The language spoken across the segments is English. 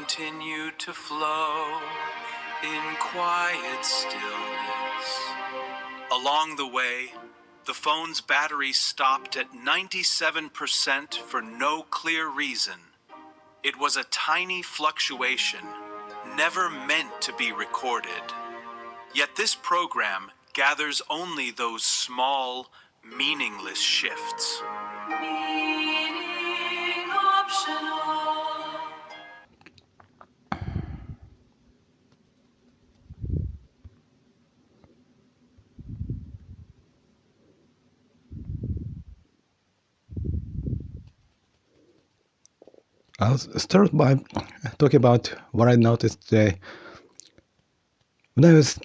continued to flow in quiet stillness. Along the way, the phone's battery stopped at 97% for no clear reason. It was a tiny fluctuation, never meant to be recorded. Yet this program gathers only those small, meaningless shifts. Meaning optional. I'll start by talking about what I noticed today. When I was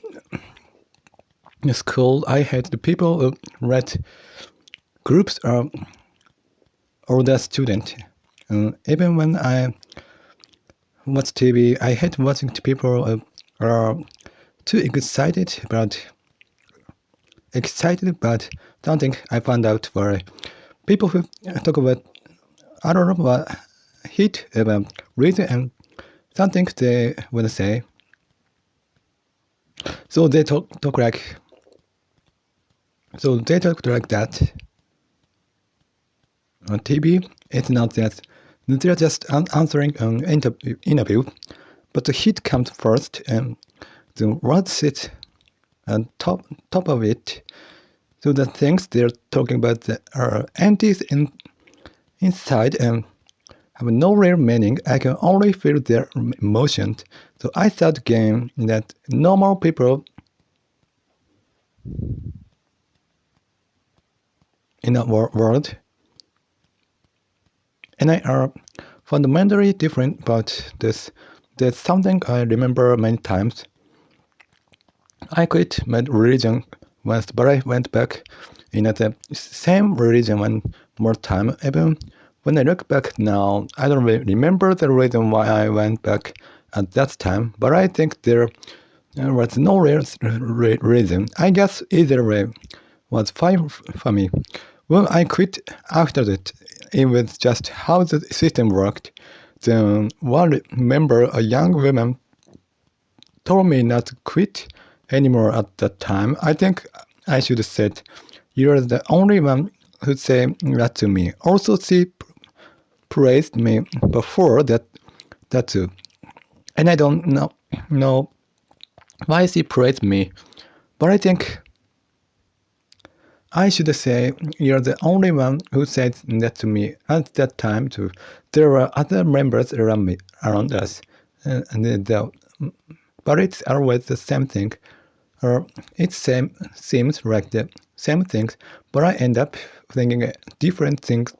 in school, I had the people who read groups or the student. Even when I watch TV, I hate watching people are too excited about something I found out were people who talk about, I don't know what, hate about reason and something they want to say. So they talk like that on TV. It's not that they're just answering an interview, but the hit comes first, and the word sits on top of it. So the things they're talking about are empty inside and have no real meaning. I can only feel their emotions. So I thought again that normal people in our world and I are fundamentally different, but there's something I remember many times. I quit my religion once, but I went back in the same religion one more time. Even when I look back now, I don't really remember the reason why I went back at that time, but I think there was no real reason. I guess either way was fine for me. When I quit after that, it was just how the system worked. Then one member, a young woman, told me not to quit anymore at that time. I think I should have said, "You're the only one who said that to me." Also, she praised me before that too. And I don't know why she praised me, but I think I should say you're the only one who said that to me at that time too. There were other members around us, but it's always the same thing, or seems like the same things. But I end up thinking different things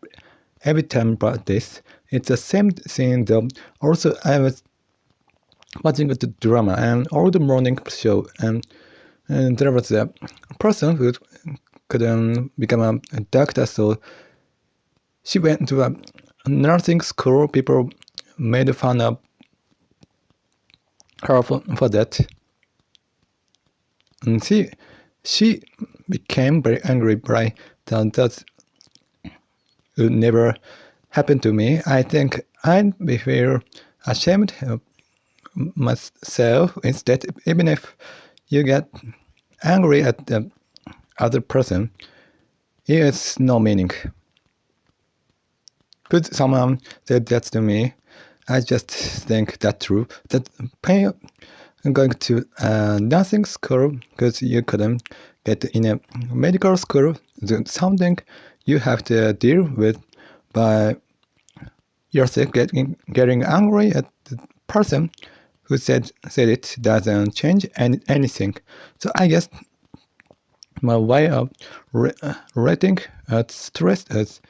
every time about this. It's the same thing though. Also, I was watching the drama and all the morning show, and there was a person who couldn't become a doctor, so she went to a nursing school. People made fun of her for that, and she became very angry. But that would never happen to me. I think I'd feel ashamed of myself instead. Even if you get angry at the other person, it has no meaning. Could someone said that to me? I just think that's true. That pay going to nursing school because you couldn't get in a medical school, something you have to deal with by yourself. Getting angry at the person who said it doesn't change anything. So I guess my way of rating stress is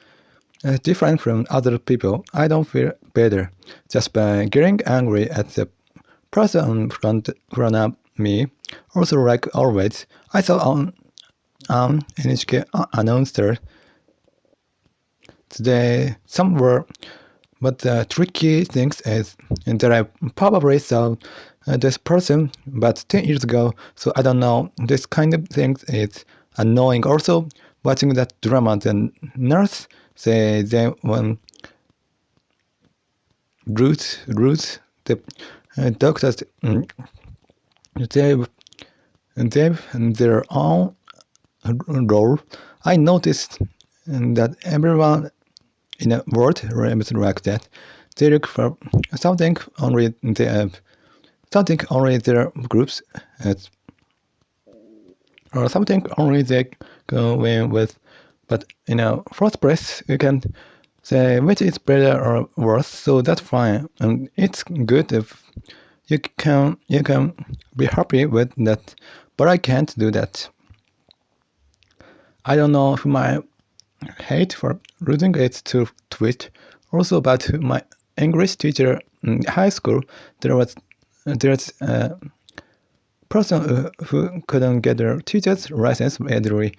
different from other people. I don't feel better just by getting angry at the person in front of me. Also, like always, I saw on NHK announcer today somewhere. But the tricky thing is that I probably saw this person but 10 years ago, so I don't know. This kind of thing is annoying. Also, watching that drama, the nurse say they want rude the doctors they've their own role. I noticed that everyone in a world like that, they look for something only they have, something only their groups has, or something only they go in with. But in a first place, you can say which is better or worse, so that's fine. And it's good if you can be happy with that, but I can't do that. I don't know if my hate for losing it to Twitch. Also, but my English teacher in high school, there's a person who couldn't get their teacher's license every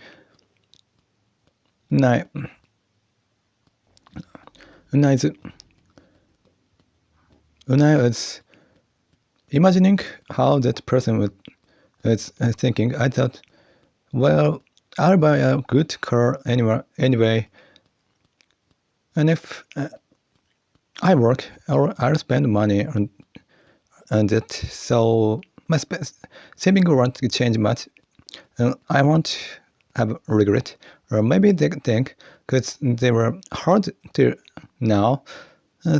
night. When I was imagining how that person was thinking, I thought, well, I'll buy a good car anyway, and if I work, I'll spend money on it, so my saving won't change much, and I won't have regret. Or maybe they think, because they were hard till now,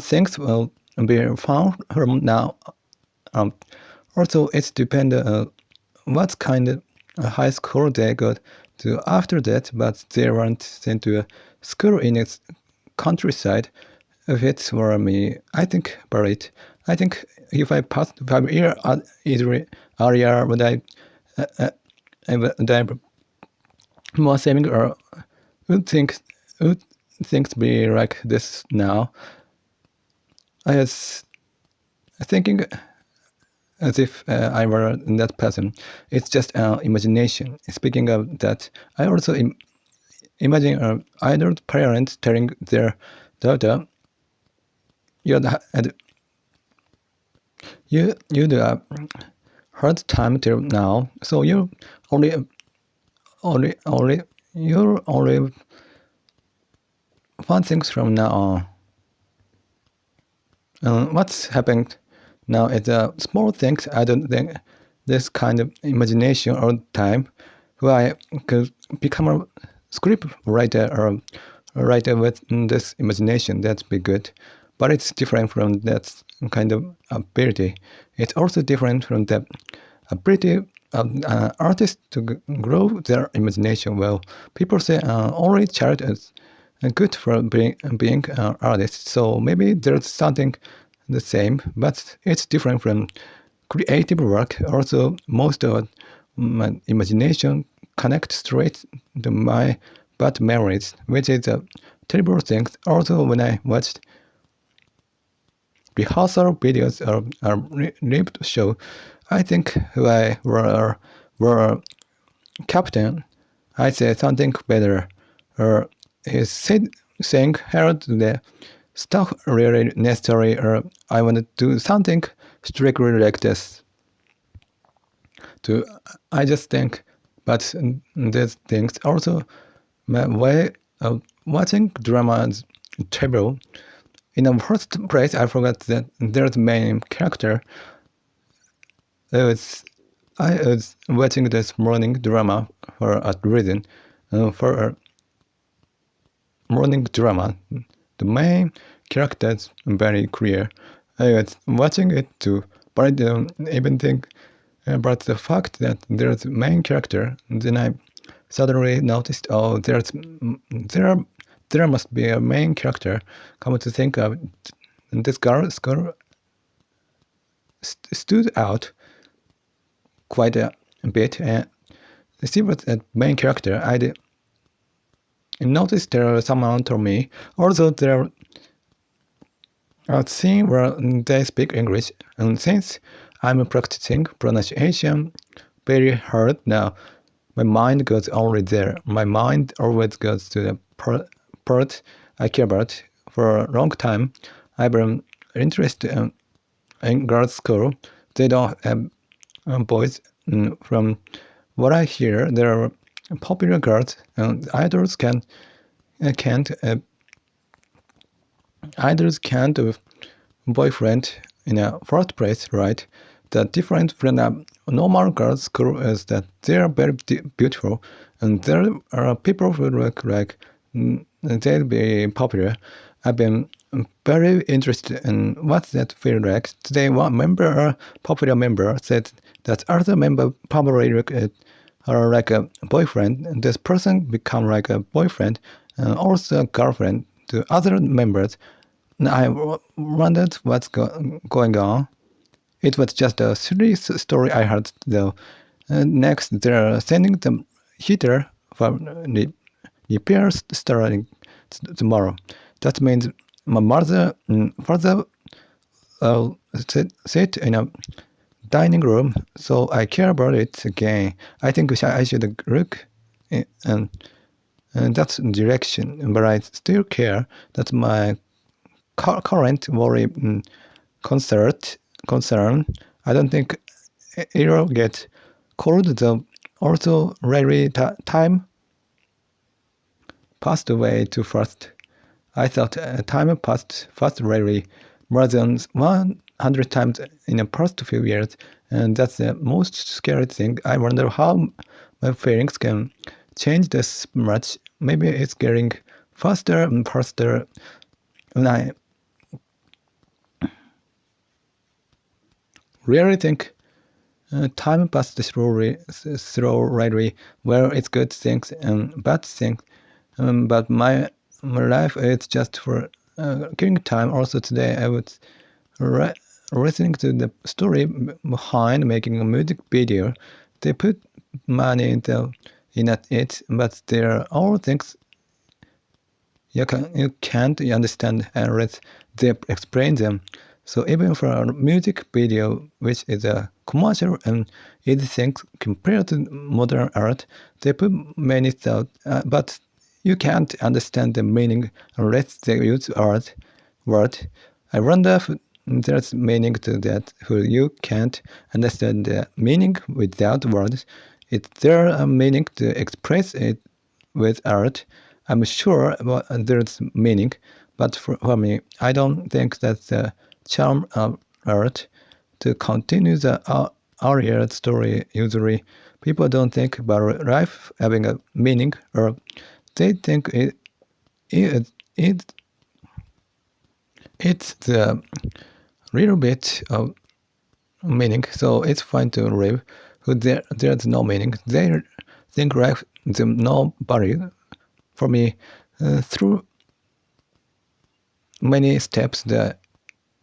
things will be fun from now. Also, it's depends on what kind of high school they got to after that, but they weren't sent to a school in its countryside. If it were me, I think about it. I think if I passed 5 years at earlier, would I more saving, or would things be like this now? I was thinking as if I were that person. It's just imagination. Speaking of that, I also imagine an adult parent telling their daughter, you'd a hard time till now, so you only fun things from now on. What's happened now is small things. I don't think this kind of imagination all the time, who I could become a script writer or a writer with this imagination. That'd be good, but it's different from that kind of ability. It's also different from the ability of artists to grow their imagination. Well, people say only child is good for being an artist, so maybe there's something the same, but it's different from creative work. Also, most of my imagination connects straight to my bad memories, which is a terrible thing. Also, when I watched rehearsal videos or a ripped show, I think if I were a captain, I say something better, or he's saying hello to the stuff really necessary, or I want to do something strictly like this. I just think, but these things also, my way of watching drama is terrible. In the first place, I forgot that there's the main character. I was watching this morning drama for a reason. For a morning drama, the main character is very clear. I was watching it too, but I didn't even think about the fact that there's a main character. Then I suddenly noticed, oh, there must be a main character. Come to think of it, this girl stood out quite a bit, and she was a main character. I noticed there was someone told me. Also, there a scene where they speak English, and since I'm practicing pronunciation very hard now, my mind goes only there. My mind always goes to the part I care about. For a long time, I've been interested in girls' school. They don't have boys. From what I hear, there are popular girls, and idols can't boyfriend in a first place, right? The difference from a normal girls' school is that they are very beautiful, and there are people who look like they'll be popular. I've been very interested in what that feels like. Today, one member, a popular member, said that other member probably look at her like a boyfriend, and this person become like a boyfriend and also a girlfriend to other members. And I wondered what's going on. It was just a silly story I heard, though. Next, they're sending the heater for repair starting tomorrow. That means my mother and father sit in a dining room, so I care about it again. I think I should look in that direction, but I still care. That's my current worry concern. I don't think it'll get cold, though. Also, rarely time passed away too fast. I thought time passed fast rarely, more than 100 times in the past few years, and that's the most scary thing. I wonder how my feelings can change this much. Maybe it's getting faster and faster, and I really think time passes slowly, where it's good things and bad things. But my life is just for killing time. Also today I was listening to the story behind making a music video. They put money in it, but there are all things you can't understand unless they explain them. So even for a music video, which is a commercial and easy thing compared to modern art, they put many thought, but you can't understand the meaning unless they use word. I wonder if there's meaning to that, who you can't understand the meaning without words. Is there a meaning to express it with art? I'm sure there's meaning, but for me, I don't think that's the charm of art. To continue the earlier story, usually people don't think about life having a meaning, or they think it's the little bit of meaning, so it's fine to live. There's no meaning. They think life has no value. For me, through many steps, the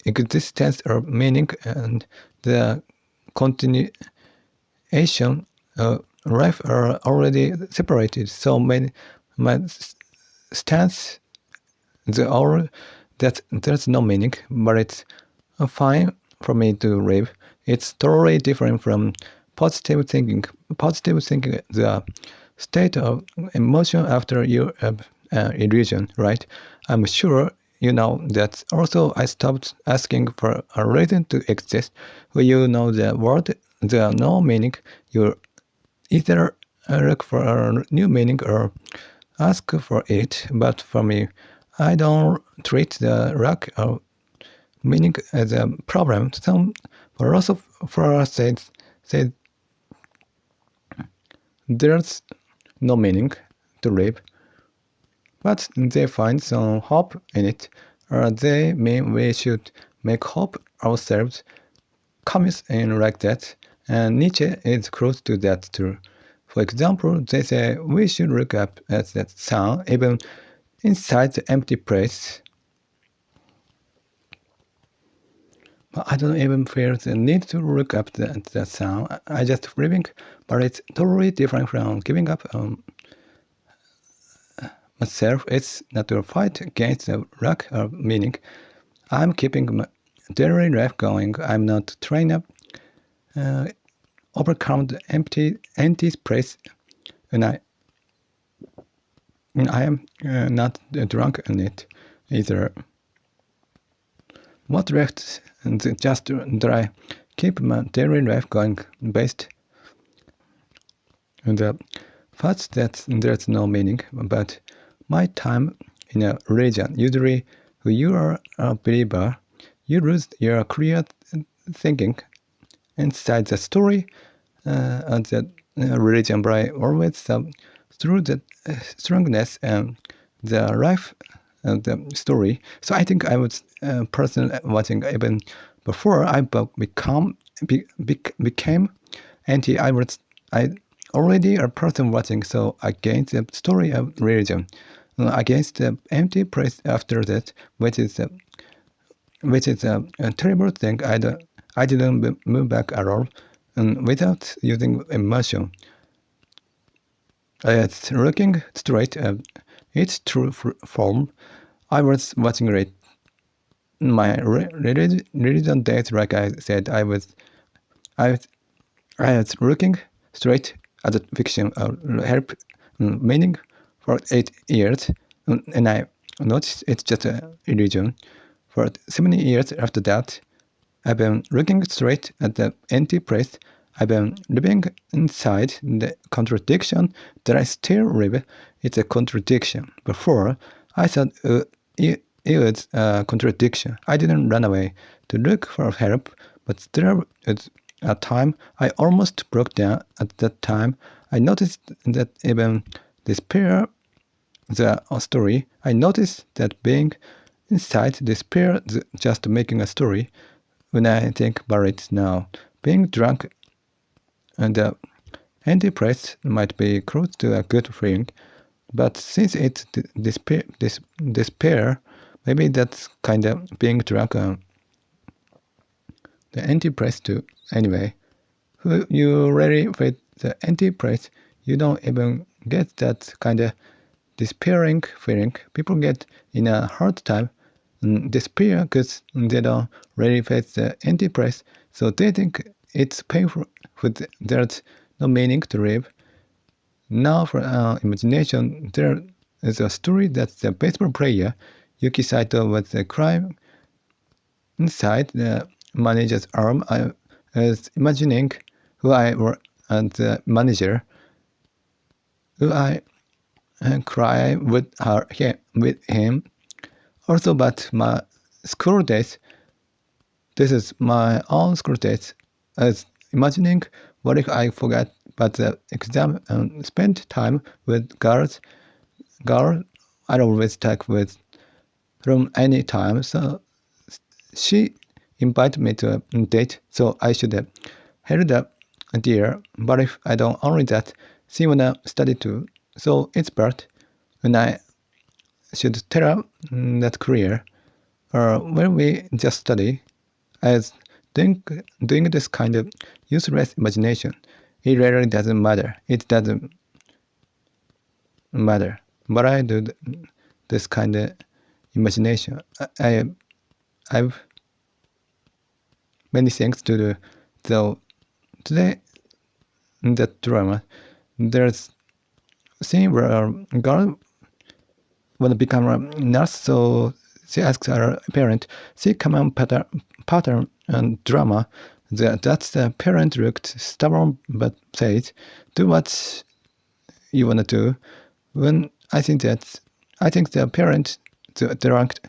existence of meaning and the continuation of life are already separated. So my stance is all that there's no meaning, but it's fine for me to live. It's totally different from positive thinking. Positive thinking, the state of emotion after you have illusion, right? I'm sure you know that. Also, I stopped asking for a reason to exist. When you know the word, there no meaning. You either look for a new meaning or ask for it. But for me, I don't treat the lack of meaning as a problem. Some philosophers said there's no meaning to live, but they find some hope in it, or they mean we should make hope ourselves. Comes in like that, and Nietzsche is close to that too. For example, they say we should look up at that sun even inside the empty place. But I don't even feel the need to look up at the sun. I just living, but it's totally different from giving up myself. It's not a fight against the lack of meaning. I'm keeping my daily life going. I'm not trying to overcome the empty space, and I am not drunk in it either. What left just that I keep my daily life going based on the fact that there's no meaning, but my time in a religion. Usually, when you are a believer, you lose your clear thinking inside the story and the religion by always through the strongness and the life and the story. So I think I was a person watching even before I became anti. I already a person watching so against the story of religion, against the empty praise after that, which is a terrible thing. I didn't move back at all, without using emotion. It's looking straight at its true form. I was watching it. My religion days, like I said, I was looking straight at the fiction of help meaning for 8 years, and I noticed it's just an illusion. For 70 years after that, I've been looking straight at the empty place. I've been living inside the contradiction that I still live. It's a contradiction. Before, I thought it was a contradiction. I didn't run away to look for help, but there was a time I almost broke down. At that time, I noticed that even despair, the story, I noticed that being inside despair, just making a story. When I think about it now, being drunk and anti-depressed might be close to a good feeling, but since it's despair, maybe that's kind of being drunk and the anti-depressed too. Anyway, who you really with the anti-depressed, you don't even get that kind of despairing feeling. People get in a hard time despair because they don't really face the anti-press, so they think it's painful, but there's no meaning to live. Now for imagination, there is a story that the baseball player Yuki Saito was a crime inside the manager's arm. I was imagining who I were and the manager, who I cry with him. Also, but my school days, this is my own school days. I was imagining what if I forgot but the exam and spent time with girls. I always talk with from any time. So she invited me to a date, so I should have held up a dear. But if I don't only that, she wanna study too. So it's bad when I should tell her that career. Or when we just study, as doing this kind of useless imagination, it really doesn't matter. It doesn't matter. But I do this kind of imagination. I've many things to do. So today in that drama, there's a scene where a girl want to become a nurse, so she asks her parent, see common pattern and drama. That's the parent looked stubborn but says, do what you want to do. When I think the parent direct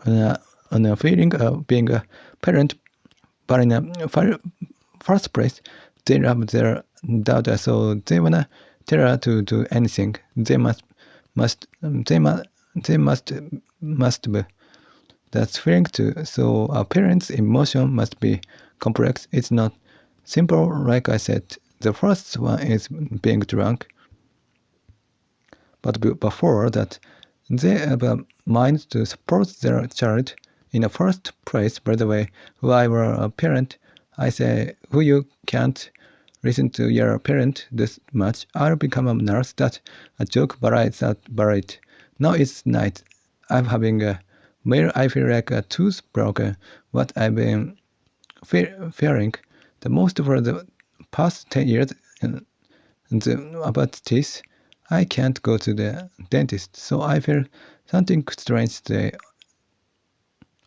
on a feeling of being a parent, but in a first place, they love their daughter, so they wanna tell her to do anything. They must be. That's feeling too. So a parent's emotion must be complex. It's not simple, like I said. The first one is being drunk. But before that, they have a mind to support their child. In the first place, by the way, who I were a parent, I say, who you can't listen to your parent this much, I'll become a nurse. That's a joke, but I thought about it. Now it's night. I'm having a meal. I feel like a tooth broken. What I've been fearing the most for the past 10 years about this, I can't go to the dentist, so I feel something strange today.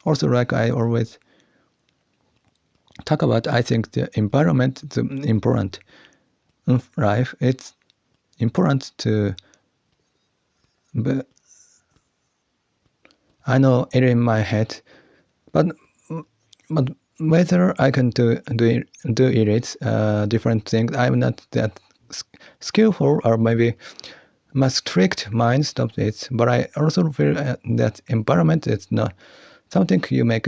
Also, like I always talk about, I think the environment is important in life. It's important to I know it in my head, but whether I can do it different things. I'm not that skillful, or maybe my strict mind stops it. But I also feel that environment is not something you make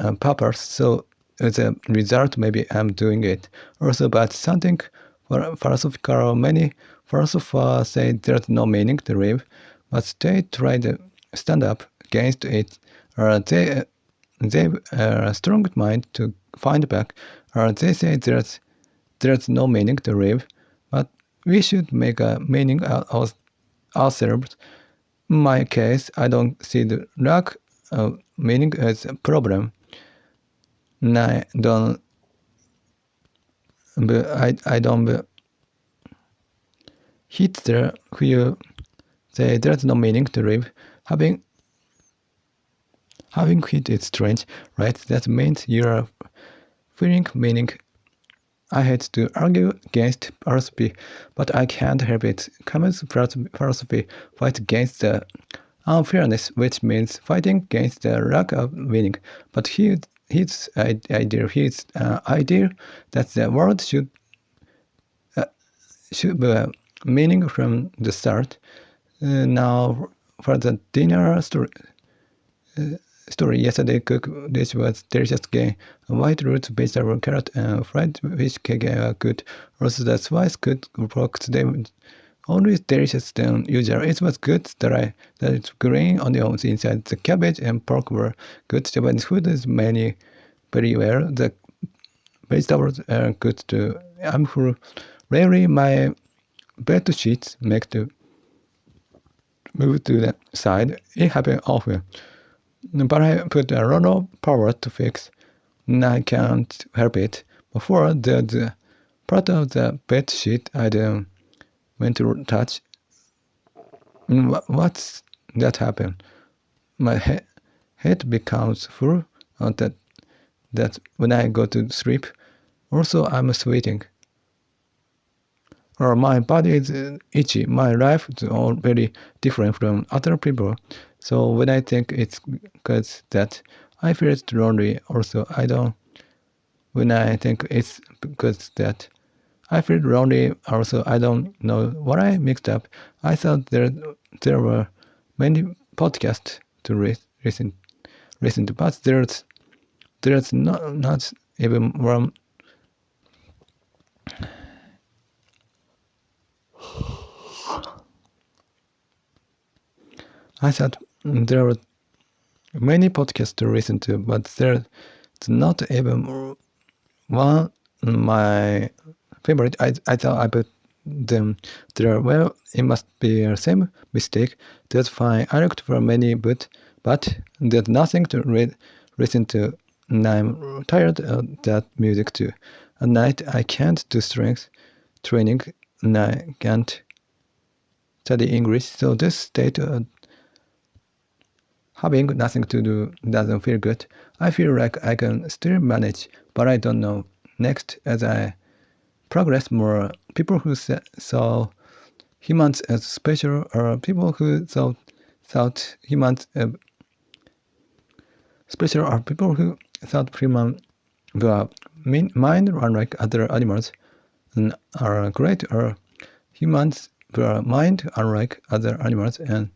a purpose. So as a result, maybe I'm doing it also. But something philosophical. Many philosophers say there's no meaning to live, but they try to stand up against it, or they a strong mind to find back, or they say there's no meaning to live, but we should make a meaning out ourselves. In my case, I don't see the lack of meaning as a problem. And I don't hit there who you say there's no meaning to live. Having hit is strange, right? That means you're feeling meaning. I hate to argue against philosophy, but I can't help it. Camus' philosophy fights against the unfairness, which means fighting against the lack of meaning. But his idea that the world should be meaning from the start. Now, for the dinner story yesterday, cook this was delicious game. White root vegetable carrot and fried fish cake are good. Also the spice good pork today always delicious than usual. It was good that it's green onions inside. The cabbage and pork were good. Japanese food is many very well. The vegetables are good too. I'm full. Rarely my bed sheets make to move to the side. It happens often. But I put a lot of power to fix, and I can't help it. Before, the part of the bed sheet I didn't want to touch. What's that happen? My head becomes full of that when I go to sleep. Also, I'm sweating. Or my body is itchy. My life is all very different from other people. So when I think it's because that I feel lonely, also when I think it's because that I feel lonely, also I don't know what I mixed up. I thought there were many podcasts to listen to, but there's not even one. I thought there were many podcasts to listen to, but there's not even one my favorite. I thought I put them there. Well, it must be the same mistake. That's fine. I looked for many, but there's nothing to listen to. And I'm tired of that music too. At night, I can't do strength training, and I can't study English. So this state of having nothing to do doesn't feel good. I feel like I can still manage, but I don't know. Next, as I progress more, people who saw humans as special, or people who thought humans special, or people who thought humans were mind unlike other animals and are great, or humans were mind unlike other animals and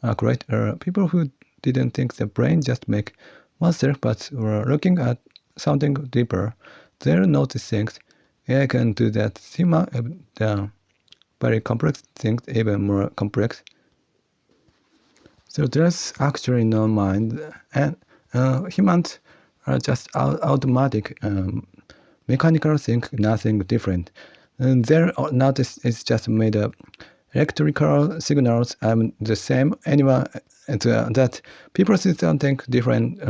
are great, or people who didn't think the brain just make oneself, but were looking at something deeper. They'll notice things. AI can do that. Human very complex things, even more complex. So there's actually no mind, and humans are just automatic, mechanical thing, nothing different. And their notice is just made up. Electrical signals are the same. Anyone that people see something different.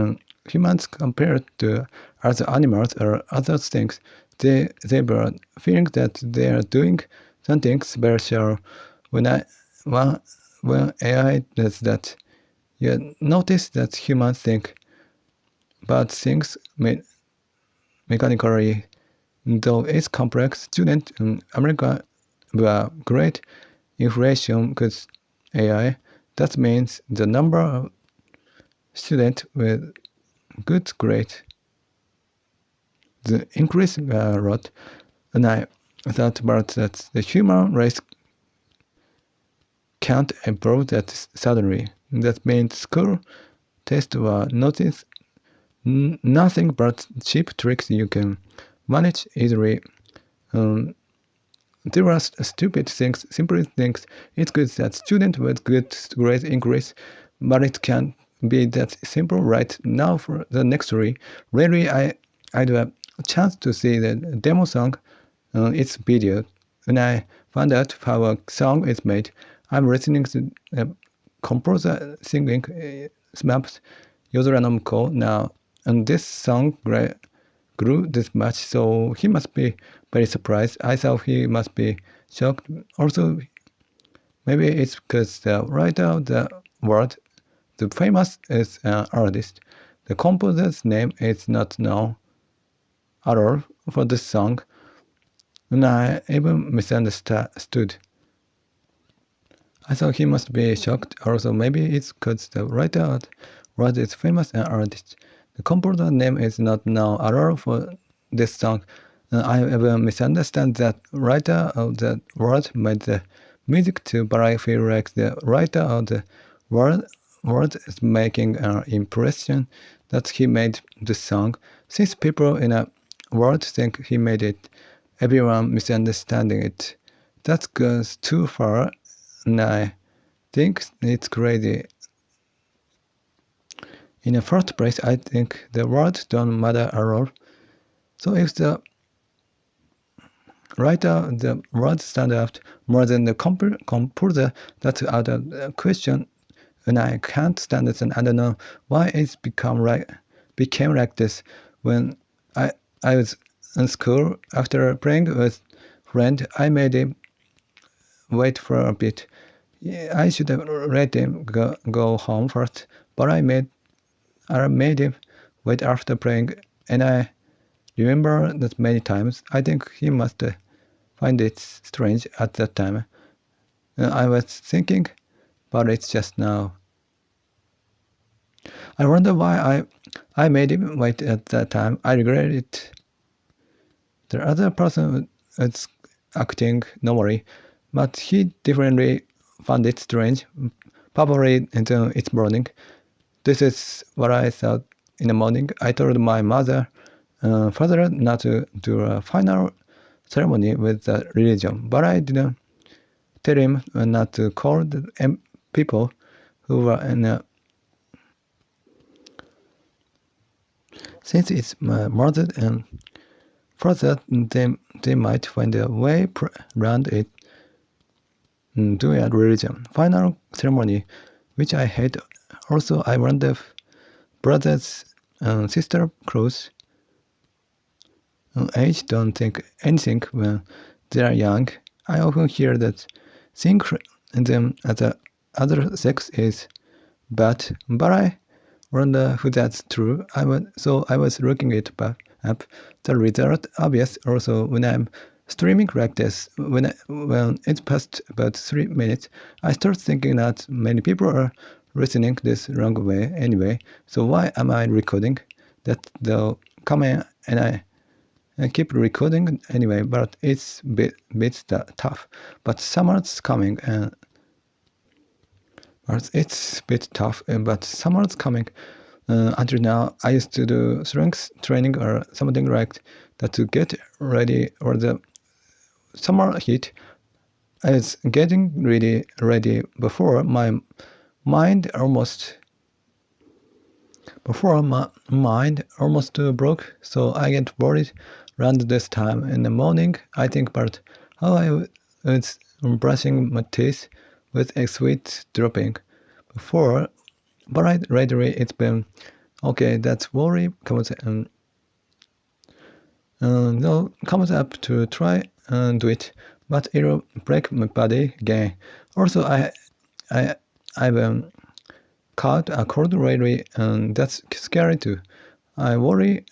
Humans compared to other animals or other things, they were feeling that they are doing something special. When AI does that, you notice that humans think, but things mechanically, though it's complex. Students in America were great inflation because AI. That means the number of student with good grade. The increase a lot, and I thought about that the human race can't improve that suddenly. That means school tests were nothing but cheap tricks you can manage easily. There are stupid things, simple things. It's good that student with good grades increase, but it can't be that simple right now for the next three. Really, I had a chance to see the demo song, its video, and I found out how a song is made. I'm listening to a composer singing SMAP's 요소라nomco now, and this song grew this much, so he must be very surprised. I thought he must be shocked. Also, maybe it's because the writer of the word, the famous is an artist. The composer's name is not known at all for this song, and I even misunderstood. I thought he must be shocked. Also, maybe it's because the writer of the word is famous an artist. The composer's name is not known at all for this song. I even misunderstand that writer of the word made the music too, but I feel like the writer of the word is making an impression that he made the song. Since people in a world think he made it, everyone misunderstanding it. That goes too far, and I think it's crazy. In the first place, I think the words don't matter at all. So if the writer the words stand out more than the composer, that's out of the question, and I can't stand it, and I don't know why it's became like this. When I was in school, after playing with friend, I made him wait for a bit. Yeah, I should have let him go home first, but I made him wait after playing, and I remember that many times. I think he must find it strange at that time. I was thinking, but it's just now. I wonder why I made him wait at that time. I regret it. The other person is acting normally, but he definitely found it strange. Probably until it's morning. This is what I thought in the morning. I told my father not to do a final ceremony with the religion, but I didn't tell him not to call the people who were in a... Since it's murder and further, they might find a way around it. Do a religion final ceremony, which I hate. Also, I wonder if brothers and sister close age don't think anything when they are young. I often hear that seeing them as the other sex is bad, but I wonder if that's true. I was looking it up. The result obvious. Also, when I'm streaming like this, when it's past about 3 minutes, I start thinking that many people are listening this wrong way anyway. So why am I recording? That they'll come in and I keep recording anyway, but it's bit tough. But summer's coming, and it's a bit tough. But summer's coming. Until now, I used to do strength training or something like that to get ready for the summer heat. I was getting really ready before my mind almost broke. So I get worried around this time in the morning. I think about how I was brushing my teeth with a sweat dropping before, but lately it's been okay. That's worry comes comes up to try and do it, but it'll break my body again. Also, I've caught a cold lately, and that's scary too. I worry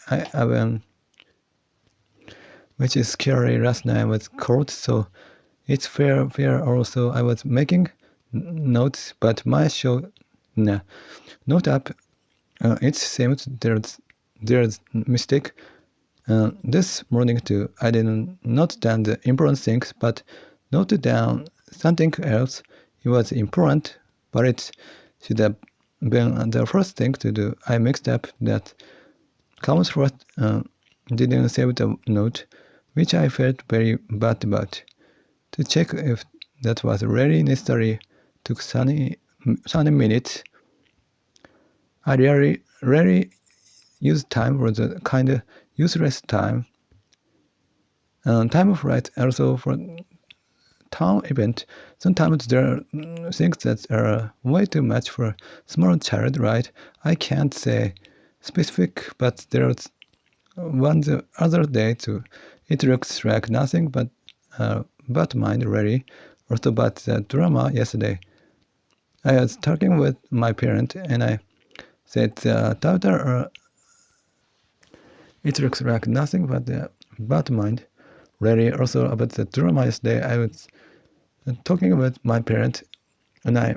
which is scary. Last night I was cold, so it's fair. Also, I was making notes, but my show, note app It seems there's mistake. This morning too, I didn't note down the important things, but noted down something else. It was important, but it should have been the first thing to do. I mixed up that comes first. Didn't save the note, which I felt very bad about. To check if that was really necessary took 30 minutes. I rarely use time for the kind of useless time. Time of flight also for town event. Sometimes there are things that are way too much for a small child, right? I can't say specific, but there's one the other day too. It looks like nothing but mind really. Also about the drama yesterday. I was talking with my parent and I said daughter, it looks like nothing but mind. Really also about the drama yesterday I was talking with my parent and I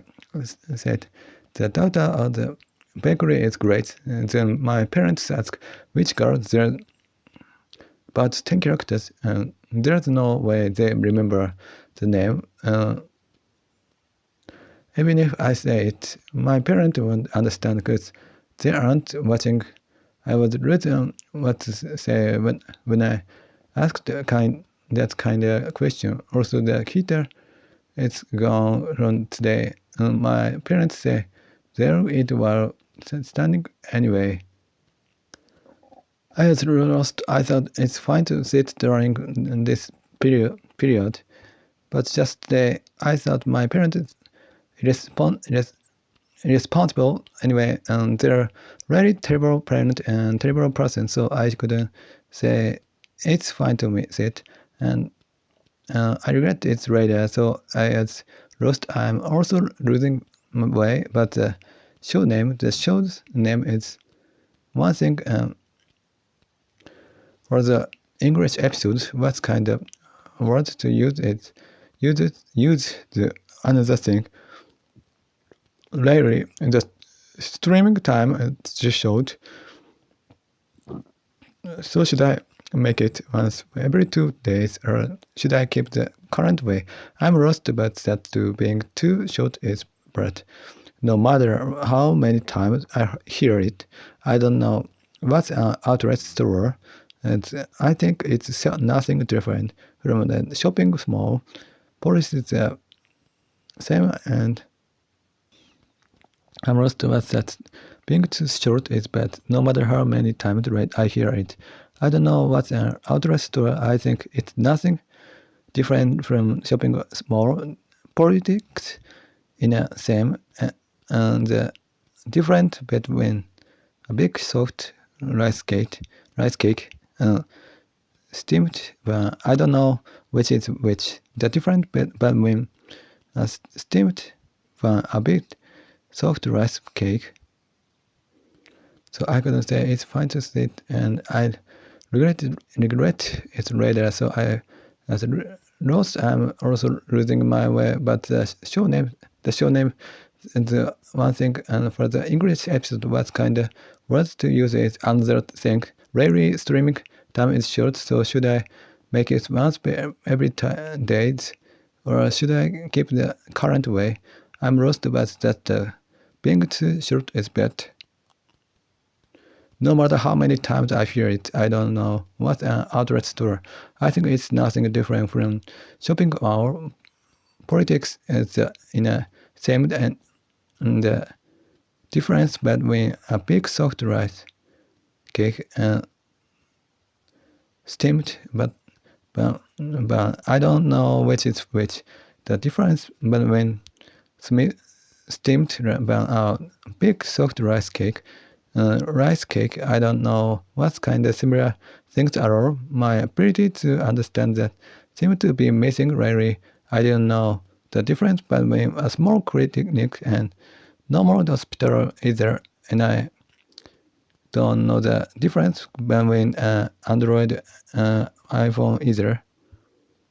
said the daughter of the bakery is great. And then my parents asked which girl there about 10 characters and there's no way they remember the name. Even if I say it, my parents won't understand because they aren't watching. I was ready what to say when I asked that kind of question. Also, the heater is gone from today. And my parents say there it was standing anyway. I was lost. I thought it's fine to sit during this period, but just today I thought my parents responsible anyway, and they're really terrible parent and terrible person, so I couldn't say it's fine to me sit and I regret it later, so I was lost. I'm also losing my way, but the show's name is one thing. For the English episode, what kind of word to use it? Use the another thing. Lately, the streaming time is just short. So should I make it once every 2 days or should I keep the current way? I'm lost about that too. Being too short is bad. No matter how many times I hear it, I don't know what's an outlet store. And I think it's nothing different from the shopping mall. Policy is the same and I'm lost about that. Being too short is bad, no matter how many times I hear it. I don't know what's an outlet store. I think it's nothing different from shopping mall. Politics in a same and different between a big soft rice cake, steamed. But I don't know which is which. The difference between a steamed a big soft rice cake. So I couldn't say it's fine to sit, and I regret it later. So as lost, I'm also losing my way. But the show name, the one thing, and for the English episode, what kind of words to use is another thing. Rarely streaming time is short, so should I make it once every days, or should I keep the current way? I'm lost about that. Being too short is bad. No matter how many times I hear it, I don't know what's an outlet store. I think it's nothing different from shopping mall. Politics is in a same and the difference between a big soft rice cake and steamed, but I don't know which is which. The difference between steamed big soft rice cake I don't know what kind of similar things are. My ability to understand that seems to be missing lately. I didn't know the difference between a small clinic and normal hospital either, and I don't know the difference between Android iPhone either.